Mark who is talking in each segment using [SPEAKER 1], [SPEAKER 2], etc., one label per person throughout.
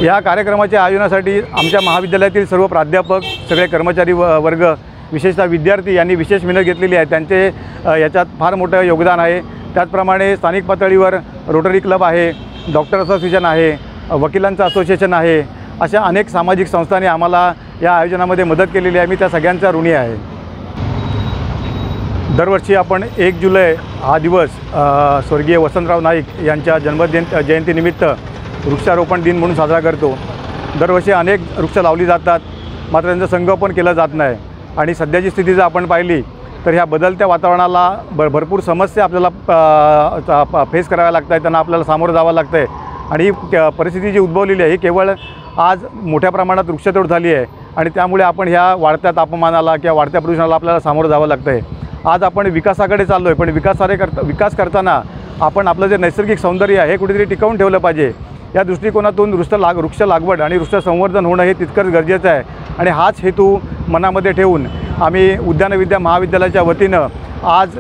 [SPEAKER 1] या कार्यक्रमाच्या आयोजनासाठी आमच्या महाविद्यालयातील सर्व प्राध्यापक, सगळे कर्मचारी वर्ग, विशेषतः विद्यार्थी यांनी विशेष मेहनत घेतलेली आहे। त्यांचे याच्यात फार मोठं योगदान आहे। त्याचप्रमाणे स्थानिक पातळीवर रोटरी क्लब आहे, डॉक्टर असोसिएशन आहे, वकिलांचं असोसिएशन आहे, अशा अनेक सामाजिक संस्थांनी आम्हाला या आयोजनामध्ये मदत केलेली आहे। मी त्या सगळ्यांचा ऋणी आहे। दरवर्षी आपण 1 जुलै हा दिवस स्वर्गीय वसंतराव नाईक यांच्या जयंतीनिमित्त वृक्षारोपण दिन म्हणून साजरा करतो। दरवर्षी अनेक वृक्ष लावली जातात, मात्र त्यांचं संगोपन केलं जात नाही। आणि सध्याची स्थिती जर आपण पाहिली तर ह्या बदलत्या वातावरणाला भरपूर समस्या आपल्याला फेस कराव्या लागत आहेत, त्यांना आपल्याला सामोरं जावं लागतं आहे। आणि ही परिस्थिती जी उद्भवलेली आहे ही केवळ आज मोठ्या प्रमाणात वृक्षतोड झाली आहे आणि त्यामुळे आपण ह्या वाढत्या तापमानाला किंवा वाढत्या प्रदूषणाला आपल्याला सामोरं जावं लागतं आहे। आज आपण विकासाकडे चाललो आहे, पण विकास करताना आपण आपलं जे नैसर्गिक सौंदर्य आहे हे कुठेतरी टिकवून ठेवलं पाहिजे। या दृष्टिकोनातून वृक्ष लागवड आणि वृक्ष संवर्धन होणं हे तितकंच गरजेचं आहे। आणि हाच हेतू मनामध्ये ठेवून आम्ही उद्यानविद्या महाविद्यालयाच्या वतीनं आज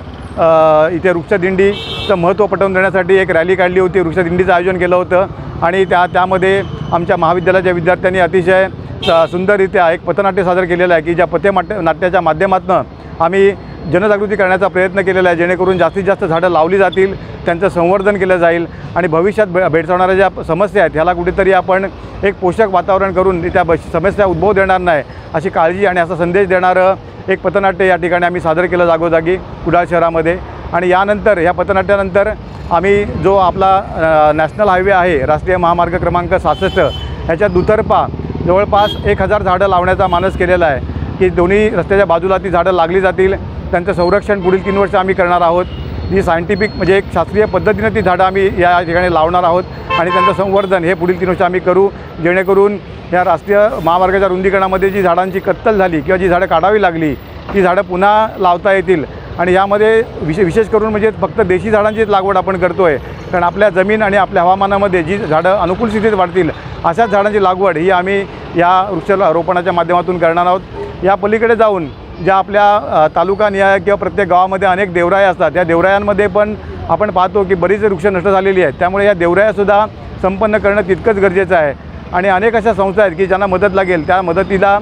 [SPEAKER 1] इथे वृक्षदिंडीचं महत्त्व पटवून देण्यासाठी एक रॅली काढली होती। वृक्षदिंडीचं आयोजन केलं होतं आणि त्यामध्ये आमच्या महाविद्यालयाच्या विद्यार्थ्यांनी अतिशय सुंदररित्या एक पथनाट्य सादर केलेलं आहे की ज्या पथनाट्याच्या माध्यमातून आम्ही जनजागृती करण्याचा प्रयत्न केलेला आहे, जेणेकरून जास्तीत जास्त झाडं लावली जातील, त्यांचं संवर्धन केलं जाईल आणि भविष्यात भेडसावणाऱ्या ज्या समस्या आहेत ह्याला कुठेतरी आपण एक पोषक वातावरण करून त्या समस्या उद्भव देणार नाही अशी काळजी आणि असा संदेश देणारं एक पथनाट्य या ठिकाणी आम्ही सादर केलं जागोजागी कुडाळ शहरामध्ये। आणि यानंतर ह्या पथनाट्यानंतर आम्ही जो आपला नॅशनल हायवे आहे, राष्ट्रीय महामार्ग क्रमांक 66 ह्याच्या दुतर्फा जवळपास 1000 झाडं लावण्याचा मानस केलेला आहे की दोन्ही रस्त्याच्या बाजूला ती झाडं लागली जातील। त्यांचं संरक्षण पुढील 3 वर्ष आम्ही करणार आहोत। जी सायंटिफिक म्हणजे एक शास्त्रीय पद्धतीने ती झाडं आम्ही या ठिकाणी लावणार आहोत आणि त्यांचं संवर्धन हे पुढील 3 वर्ष आम्ही करू, जेणेकरून या राष्ट्रीय महामार्गाच्या रुंदीकरणामध्ये जी झाडांची कत्तल झाली किंवा जी झाडं काढावी लागली ती झाडं पुन्हा लावता येतील। आणि यामध्ये विशेष करून म्हणजे फक्त देशी झाडांचीच लागवड आपण करतो आहे, कारण आपल्या जमीन आणि आपल्या हवामानामध्ये जी झाडं अनुकूल स्थितीत वाढतील अशाच झाडांची लागवड ही आम्ही या वृक्षारोपणाच्या माध्यमातून करणार आहोत। या पलीकडे जाऊन ज्या आपल्या तालुकानिहाय किंवा प्रत्येक गावामध्ये अनेक देवराया असतात, या देवरायांमध्ये पण आपण पाहतो की बरीच वृक्ष नष्ट झालेली आहेत, त्यामुळे या देवरायासुद्धा संपन्न करणं तितकंच गरजेचं आहे। आणि अनेक अशा संस्था आहेत की ज्यांना मदत लागेल त्या मदतीला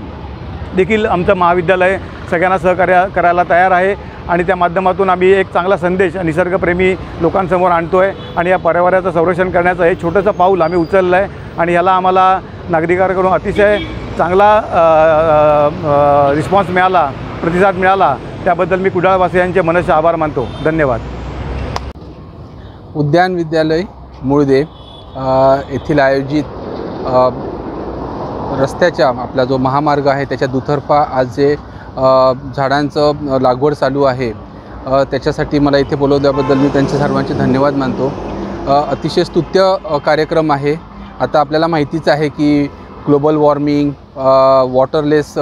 [SPEAKER 1] देखील आमचं महाविद्यालय सगळ्यांना सहकार्य करायला तयार आहे आणि त्या माध्यमातून आम्ही एक चांगला संदेश निसर्गप्रेमी लोकांसमोर आणतो आहे आणि या पर्यावरणाचं संरक्षण करण्याचं हे छोटंसं पाऊल आम्ही उचललं आहे आणि याला आम्हाला नागरिकांकडून अतिशय चांगला रिस्पॉन्स मिळाला, प्रतिसाद मिळाला, त्याबद्दल मी कुडाळवासियांचे मनसे आभार मानतो। धन्यवाद।
[SPEAKER 2] उद्यान विद्यालय मुळदेव येथील आयोजित रस्त्याच्या आपला जो महामार्ग आहे त्याच्या दुतर्फा आज जे झाडांचं लागवड चालू आहे त्याच्यासाठी मला इथे बोलवल्याबद्दल मी त्यांचे सर्वांचे धन्यवाद मानतो। अतिशय स्तुत्य कार्यक्रम आहे। आता आपल्याला माहितीच आहे की ग्लोबल वॉर्मिंग, वॉटरलेस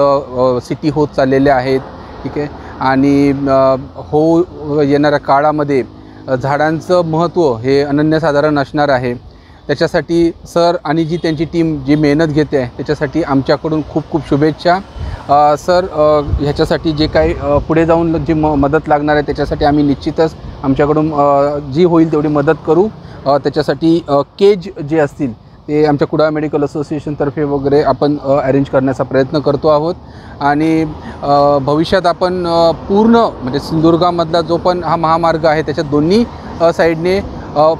[SPEAKER 2] सिटी होत चाललेल्या आहेत, ठीक आहे। आणि येणाऱ्या काळामध्ये झाडांचं महत्त्व हे अनन्यसाधारण असणार आहे। त्याच्यासाठी सर आणि जी त्यांची टीम जी मेहनत घेते आहे त्याच्यासाठी आमच्याकडून खूप खूप शुभेच्छा। सर ह्याच्यासाठी जे काही पुढे जाऊन जी मदत लागणार आहे त्याच्यासाठी आम्ही निश्चितच आमच्याकडून जी होईल तेवढी मदत करू। त्याच्यासाठी केज जे असतील ते आमच्या कुडाळ मेडिकल असोसिएशनतर्फे वगैरे आपण अरेंज करण्याचा प्रयत्न करतो आहोत। आणि भविष्यात आपण पूर्ण म्हणजे सिंधुदुर्गामधला जो पण हा महामार्ग आहे त्याच्या दोन्ही साईडने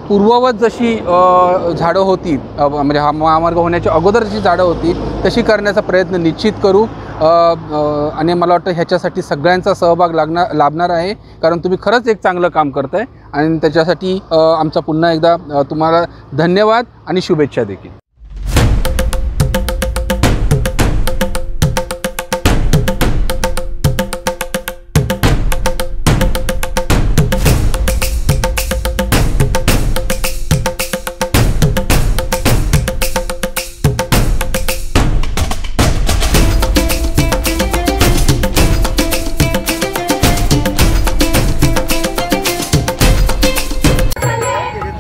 [SPEAKER 2] पूर्ववत जशी झाडं होती म्हणजे हा महामार्ग होण्याच्या अगोदर जी झाडं होती तशी करण्याचा प्रयत्न निश्चित करू। आणि मला वाटतं ह्याच्यासाठी सगळ्यांचा सहभाग लाभणार आहे, कारण तुम्ही खरंच एक चांगलं काम करताय आणि त्याच्यासाठी आमचा पुन्हा एकदा तुम्हाला धन्यवाद आणि शुभेच्छा देखील।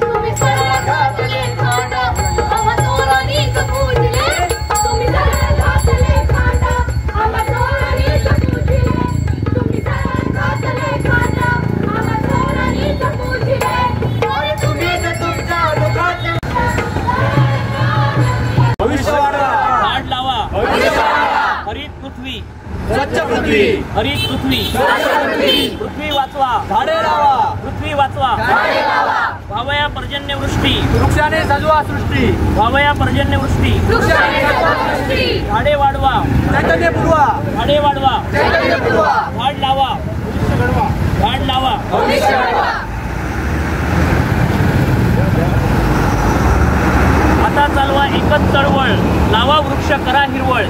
[SPEAKER 3] तुम्ही स्वच्छ पृथ्वी,
[SPEAKER 4] हरित पृथ्वी, पृथ्वी वाचवा,
[SPEAKER 3] झाडे लावा,
[SPEAKER 4] पृथ्वी वाचवा, व्हावया पर्जन्यवृष्टी,
[SPEAKER 3] वृक्षाने सजवा सृष्टी,
[SPEAKER 4] व्हावया पर्जन्यवृष्टी, झाडे वाढवा,
[SPEAKER 3] चैतन्य पुरवा,
[SPEAKER 4] झाडे वाढवा, झाड लावा, झाड लावा. आता चालवा एकच चळवळ, लावा वृक्ष करा हिरवळ.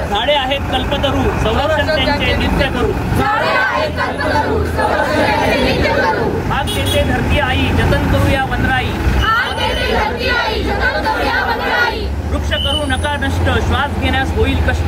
[SPEAKER 4] झाडे आहेत कल्पतरू, संरक्षण त्यांचे नित्य करू. आग देते धरती आई, जतन करूया वनराई. वृक्ष करू नका नष्ट, श्वास घेण्यास होईल कष्ट.